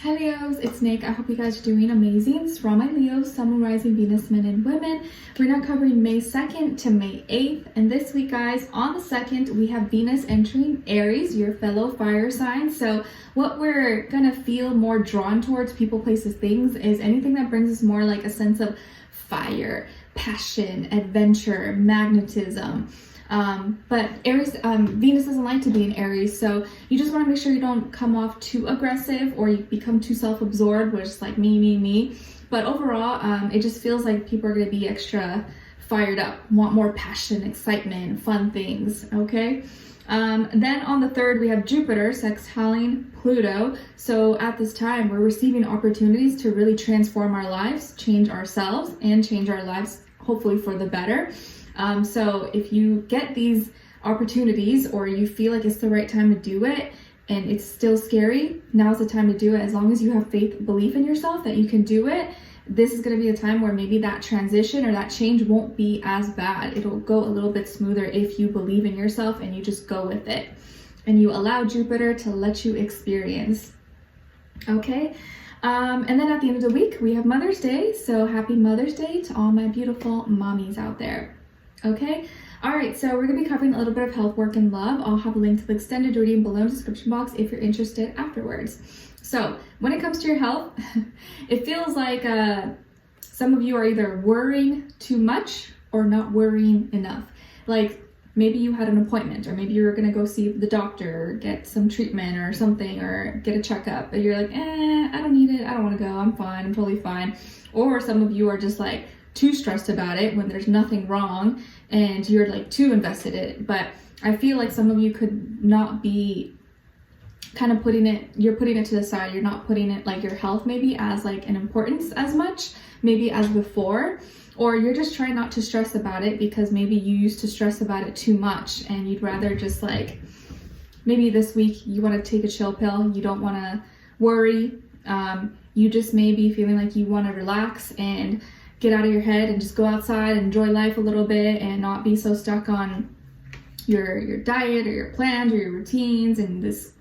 Hi Leos, it's Nick. I hope you guys are doing amazing. This is for all my Leos, Sun, Rising, Venus, men, and women. We're now covering May 2nd to May 8th. And this week, guys, on the 2nd, we have Venus entering Aries, your fellow fire sign. So what we're going to feel more drawn towards, people, places, things, is anything that brings us more like a sense of fire, passion, adventure, magnetism. But Aries, Venus doesn't like to be in Aries, so you just want to make sure you don't come off too aggressive or you become too self-absorbed, which is like me. But overall, it just feels like people are going to be extra fired up, want more passion, excitement, fun things, okay? Then on the 3rd, we have Jupiter sextiling Pluto. So at this time, we're receiving opportunities to really transform our lives, change ourselves, and change our lives, hopefully for the better. So if you get these opportunities or you feel like it's the right time to do it and it's still scary, now's the time to do it. As long as you have faith, belief in yourself that you can do it, this is going to be a time where maybe that transition or that change won't be as bad. It'll go a little bit smoother if you believe in yourself and you just go with it and you allow Jupiter to let you experience. Okay. And then at the end of the week, we have Mother's Day. So happy Mother's Day to all my beautiful mommies out there. Okay, all right, so we're going to be covering a little bit of health, work, and love. I'll have a link to the extended reading below in the description box if you're interested afterwards. So when it comes to your health, it feels like some of you are either worrying too much or not worrying enough. Like maybe you had an appointment or maybe you were going to go see the doctor or get some treatment or something or get a checkup. And you're like, I don't need it. I don't want to go. I'm fine. I'm totally fine. Or some of you are just like, too stressed about it when there's nothing wrong and you're like too invested in it. But I feel like some of you could not be kind of you're putting it to the side. You're not putting it like your health maybe as like an importance as much maybe as before, or you're just trying not to stress about it because maybe you used to stress about it too much and you'd rather just like, maybe this week you want to take a chill pill. You don't want to worry. You just may be feeling like you want to relax and get out of your head and just go outside and enjoy life a little bit and not be so stuck on your diet or your plans or your routines and this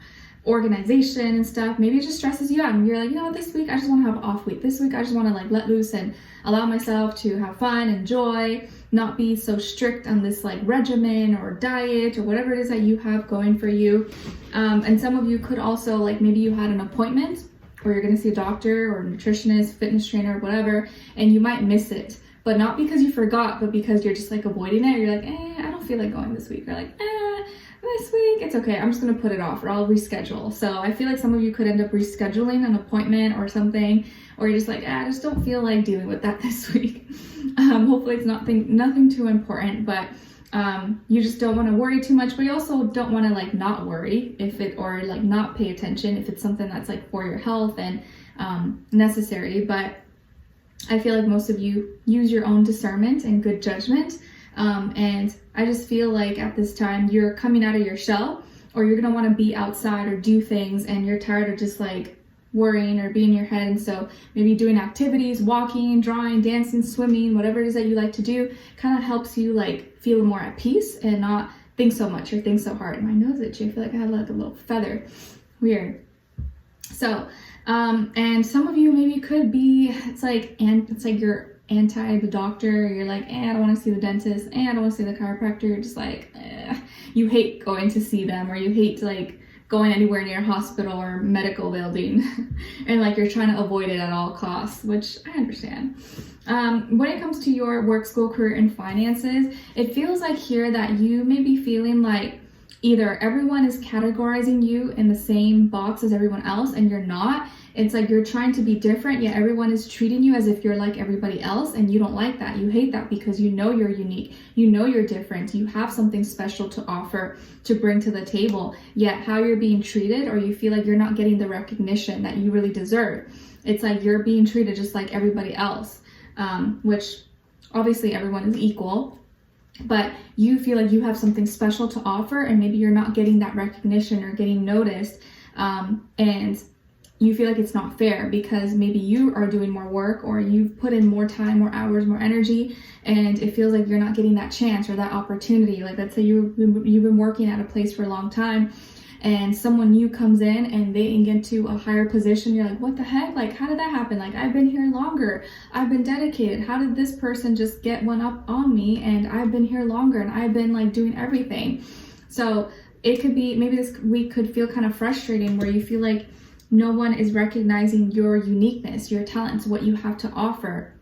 organization and stuff. Maybe it just stresses you out and you're like, you know what, this week I just want to have an off week. This week I just want to like let loose and allow myself to have fun, enjoy, not be so strict on this like regimen or diet or whatever it is that you have going for you. And some of you could also like, maybe you had an appointment or you're going to see a doctor or nutritionist, fitness trainer, whatever, and you might miss it, but not because you forgot, but because you're just like avoiding it. You're like, I don't feel like going this week. You're like, this week, it's okay. I'm just going to put it off or I'll reschedule. So I feel like some of you could end up rescheduling an appointment or something, or you're just like, I just don't feel like dealing with that this week. Hopefully it's nothing too important, but you just don't want to worry too much, but you also don't want to like not worry or like not pay attention if it's something that's like for your health and necessary. But I feel like most of you use your own discernment and good judgment. And I just feel like at this time you're coming out of your shell, or you're going to want to be outside or do things and you're tired of just like worrying or being in your head. And so maybe doing activities, walking, drawing, dancing, swimming, whatever it is that you like to do kind of helps you like feel more at peace and not think so much or think so hard. My nose itchy. I feel like I had like a little feather. Weird. So, and some of you maybe could be, it's like you're anti the doctor. You're like, I don't want to see the dentist. I don't want to see the chiropractor. You're just like, you hate going to see them, or you hate like going anywhere near a hospital or medical building and like you're trying to avoid it at all costs, which I understand. When it comes to your work, school, career, and finances, it feels like here that you may be feeling like either everyone is categorizing you in the same box as everyone else and you're not. It's like you're trying to be different, yet everyone is treating you as if you're like everybody else, and you don't like that. You hate that because you know you're unique. You know you're different. You have something special to offer, to bring to the table, yet how you're being treated, or you feel like you're not getting the recognition that you really deserve. It's like you're being treated just like everybody else, which obviously everyone is equal, but you feel like you have something special to offer and maybe you're not getting that recognition or getting noticed, and you feel like it's not fair because maybe you are doing more work or you've put in more time, more hours, more energy, and it feels like you're not getting that chance or that opportunity. Like let's say you've been working at a place for a long time and someone new comes in and they get to a higher position, you're like, what the heck? Like, how did that happen? Like, I've been here longer. I've been dedicated. How did this person just get one up on me? And I've been here longer and I've been like doing everything. So it could be, maybe this week could feel kind of frustrating where you feel like no one is recognizing your uniqueness, your talents, what you have to offer.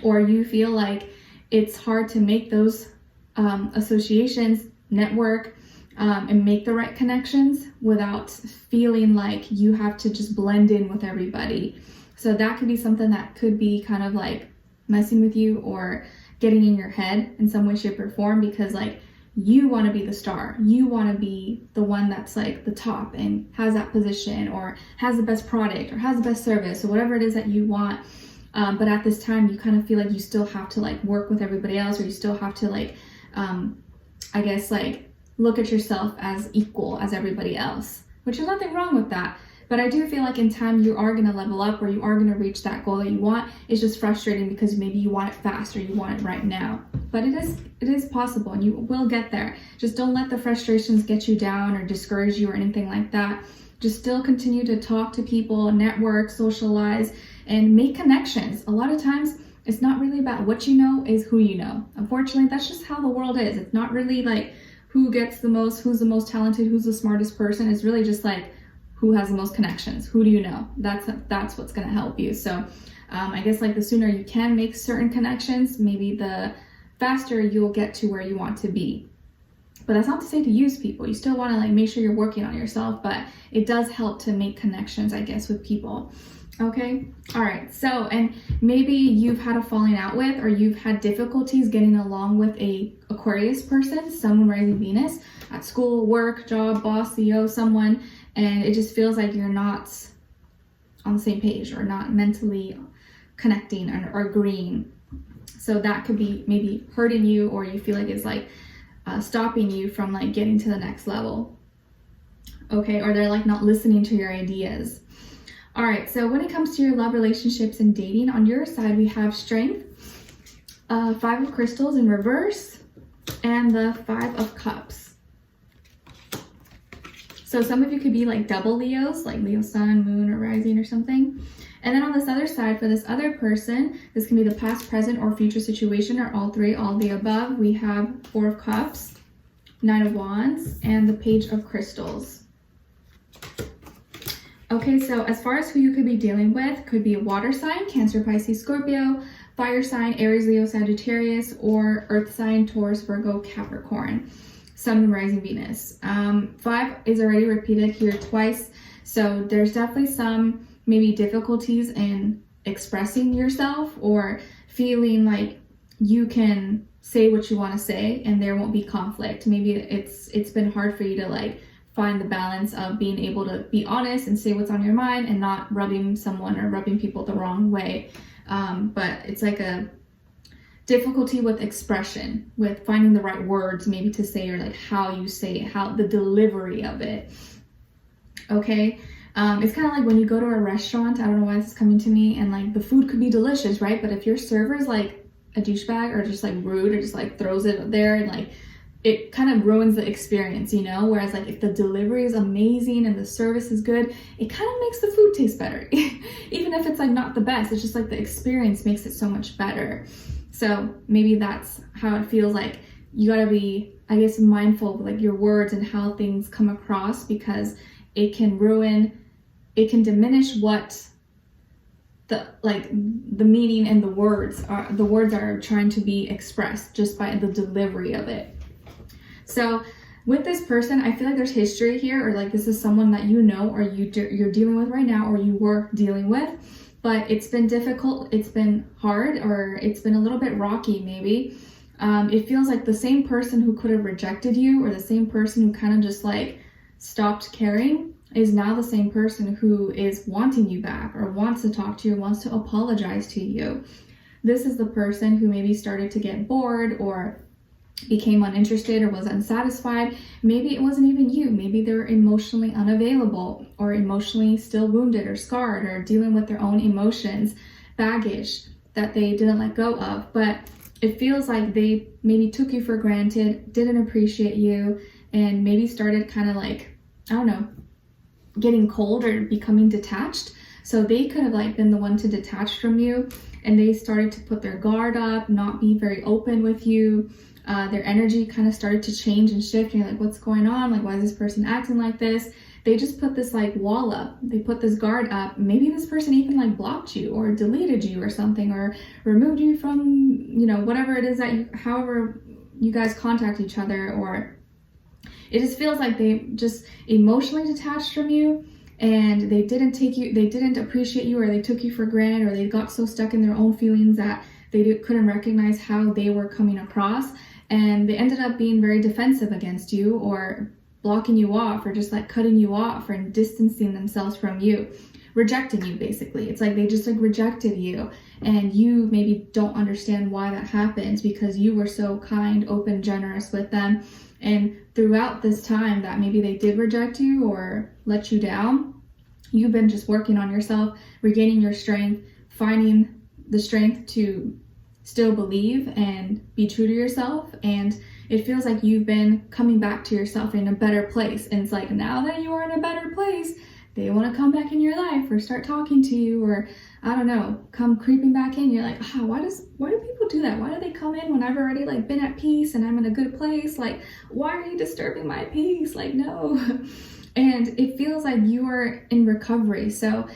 Or you feel like it's hard to make those associations, network, and make the right connections without feeling like you have to just blend in with everybody. So that could be something that could be kind of like messing with you or getting in your head in some way, shape, or form, because like you want to be the star. You want to be the one that's like the top and has that position or has the best product or has the best service or whatever it is that you want. But at this time, you kind of feel like you still have to like work with everybody else, or you still have to like, I guess like look at yourself as equal as everybody else, which is nothing wrong with that. But I do feel like in time you are going to level up, or you are going to reach that goal that you want. It's just frustrating because maybe you want it fast or you want it right now. But it is possible and you will get there. Just don't let the frustrations get you down or discourage you or anything like that. Just still continue to talk to people, network, socialize, and make connections. A lot of times it's not really about what you know, is who you know. Unfortunately, that's just how the world is. It's not really like who gets the most, who's the most talented, who's the smartest person. It's really just like who has the most connections, who do you know? That's what's going to help you. So I guess like the sooner you can make certain connections, maybe the faster you'll get to where you want to be. But that's not to say to use people. You still want to like make sure you're working on yourself, but it does help to make connections, I guess, with people. Okay. All right. So, and maybe you've had a falling out with, or you've had difficulties getting along with a Aquarius person, someone rising Venus at school, work, job, boss, CEO, someone, and it just feels like you're not on the same page or not mentally connecting or agreeing. So that could be maybe hurting you, or you feel like it's like stopping you from like getting to the next level. Okay. Or they're like not listening to your ideas. All right, so when it comes to your love, relationships, and dating, on your side, we have Strength, 5 of Crystals in reverse, and the 5 of Cups. So some of you could be like double Leos, like Leo Sun, Moon, or Rising or something. And then on this other side, for this other person, this can be the past, present, or future situation, or all three, all the above. We have 4 of Cups, 9 of Wands, and the Page of Crystals. Okay, so as far as who you could be dealing with, could be a water sign, Cancer, Pisces, Scorpio, fire sign, Aries, Leo, Sagittarius, or earth sign, Taurus, Virgo, Capricorn, Sun, Rising, Venus. 5 is already repeated here twice, so there's definitely some maybe difficulties in expressing yourself or feeling like you can say what you want to say and there won't be conflict. Maybe it's been hard for you to like find the balance of being able to be honest and say what's on your mind and not rubbing someone or rubbing people the wrong way. But it's like a difficulty with expression, with finding the right words maybe to say, or like how you say it, how the delivery of it. Okay. It's kind of like when you go to a restaurant, I don't know why this is coming to me, and like the food could be delicious, right? But if your server's like a douchebag or just like rude or just like throws it there and like it kind of ruins the experience, you know? Whereas like if the delivery is amazing and the service is good, it kind of makes the food taste better. Even if it's like not the best, it's just like the experience makes it so much better. So maybe that's how it feels like. You gotta be, I guess, mindful of like your words and how things come across, because it can diminish what the meaning and the words are trying to be expressed just by the delivery of it. So with this person, I feel like there's history here, or like this is someone that you know, or you're dealing with right now, or you were dealing with, but it's been difficult, it's been hard, or it's been a little bit rocky maybe. It feels like the same person who could have rejected you, or the same person who kind of just like stopped caring, is now the same person who is wanting you back, or wants to talk to you, wants to apologize to you. This is the person who maybe started to get bored, or became uninterested, or was unsatisfied. Maybe it wasn't even you. Maybe they're emotionally unavailable, or emotionally still wounded or scarred, or dealing with their own emotions, baggage that they didn't let go of. But it feels like they maybe took you for granted, didn't appreciate you, and maybe started kind of like I don't know, getting cold or becoming detached. So they could have like been the one to detach from you, and they started to put their guard up, not be very open with you. Their energy kind of started to change and shift, and you're like, what's going on? Like, why is this person acting like this? They just put this like wall up. They put this guard up. Maybe this person even like blocked you or deleted you or something, or removed you from, you know, whatever it is that you, however you guys contact each other, or it just feels like they just emotionally detached from you, and they didn't appreciate you, or they took you for granted, or they got so stuck in their own feelings that they couldn't recognize how they were coming across, and they ended up being very defensive against you, or blocking you off, or just like cutting you off, or distancing themselves from you, rejecting you basically. It's like they just like rejected you, and you maybe don't understand why that happens, because you were so kind, open, generous with them. And throughout this time that maybe they did reject you or let you down, you've been just working on yourself, regaining your strength, finding the strength to still believe and be true to yourself. And it feels like you've been coming back to yourself in a better place. And it's like, now that you are in a better place, they want to come back in your life or start talking to you, or I don't know, come creeping back in. You're like, oh, why do people do that? Why do they come in when I've already like been at peace and I'm in a good place? Like, why are you disturbing my peace? Like, no. And it feels like you are in recovery. So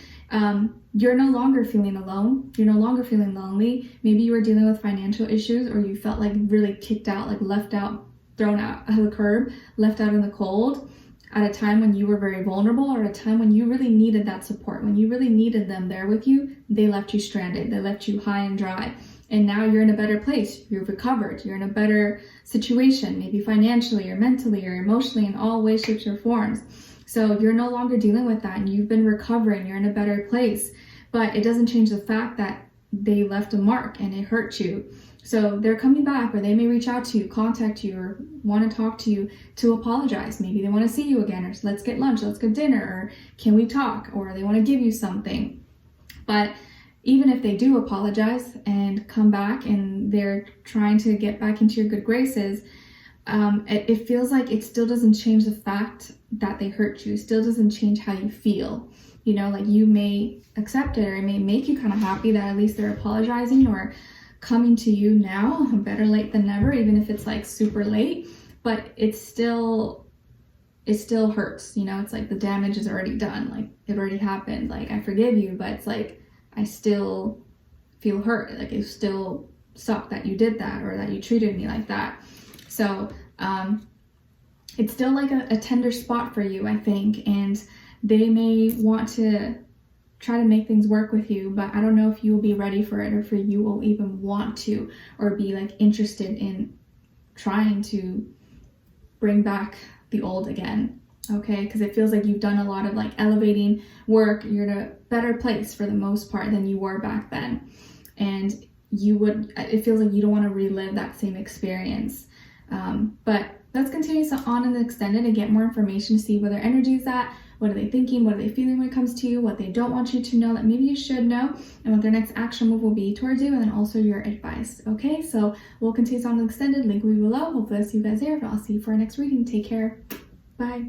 you're no longer feeling alone. You're no longer feeling lonely. Maybe you were dealing with financial issues, or you felt like really kicked out, like left out, thrown out of the curb, left out in the cold, at a time when you were very vulnerable, or at a time when you really needed that support, when you really needed them there with you. They left you stranded. They left you high and dry. And now you're in a better place. You're recovered. You're in a better situation, maybe financially or mentally or emotionally, in all ways, shapes, or forms. So you're no longer dealing with that, and you've been recovering. You're in a better place. But it doesn't change the fact that they left a mark and it hurt you. So they're coming back, or they may reach out to you, contact you, or want to talk to you to apologize. Maybe they want to see you again, or let's get lunch, let's get dinner, or can we talk, or they want to give you something. But even if they do apologize and come back and they're trying to get back into your good graces, it feels like it still doesn't change the fact that they hurt you. It still doesn't change how you feel. You know, like you may accept it, or it may make you kind of happy that at least they're apologizing or coming to you now. Better late than never, even if it's like super late. But it still hurts. You know, it's like the damage is already done. Like it already happened. Like I forgive you, but it's like I still feel hurt. Like it still sucked that you did that, or that you treated me like that. So it's still like a tender spot for you, I think, and they may want to try to make things work with you, but I don't know if you will be ready for it, or if you will even want to, or be like interested in trying to bring back the old again. Okay, because it feels like you've done a lot of like elevating work. You're in a better place for the most part than you were back then, and it feels like you don't want to relive that same experience. But let's continue on in the extended and get more information to see where their energy is at. What are they thinking? What are they feeling when it comes to you? What they don't want you to know that maybe you should know, and what their next action move will be towards you, and then also your advice. Okay, so we'll continue on the extended. Link will be below. Hopefully I'll see you guys there. But I'll see you for our next reading. Take care. Bye.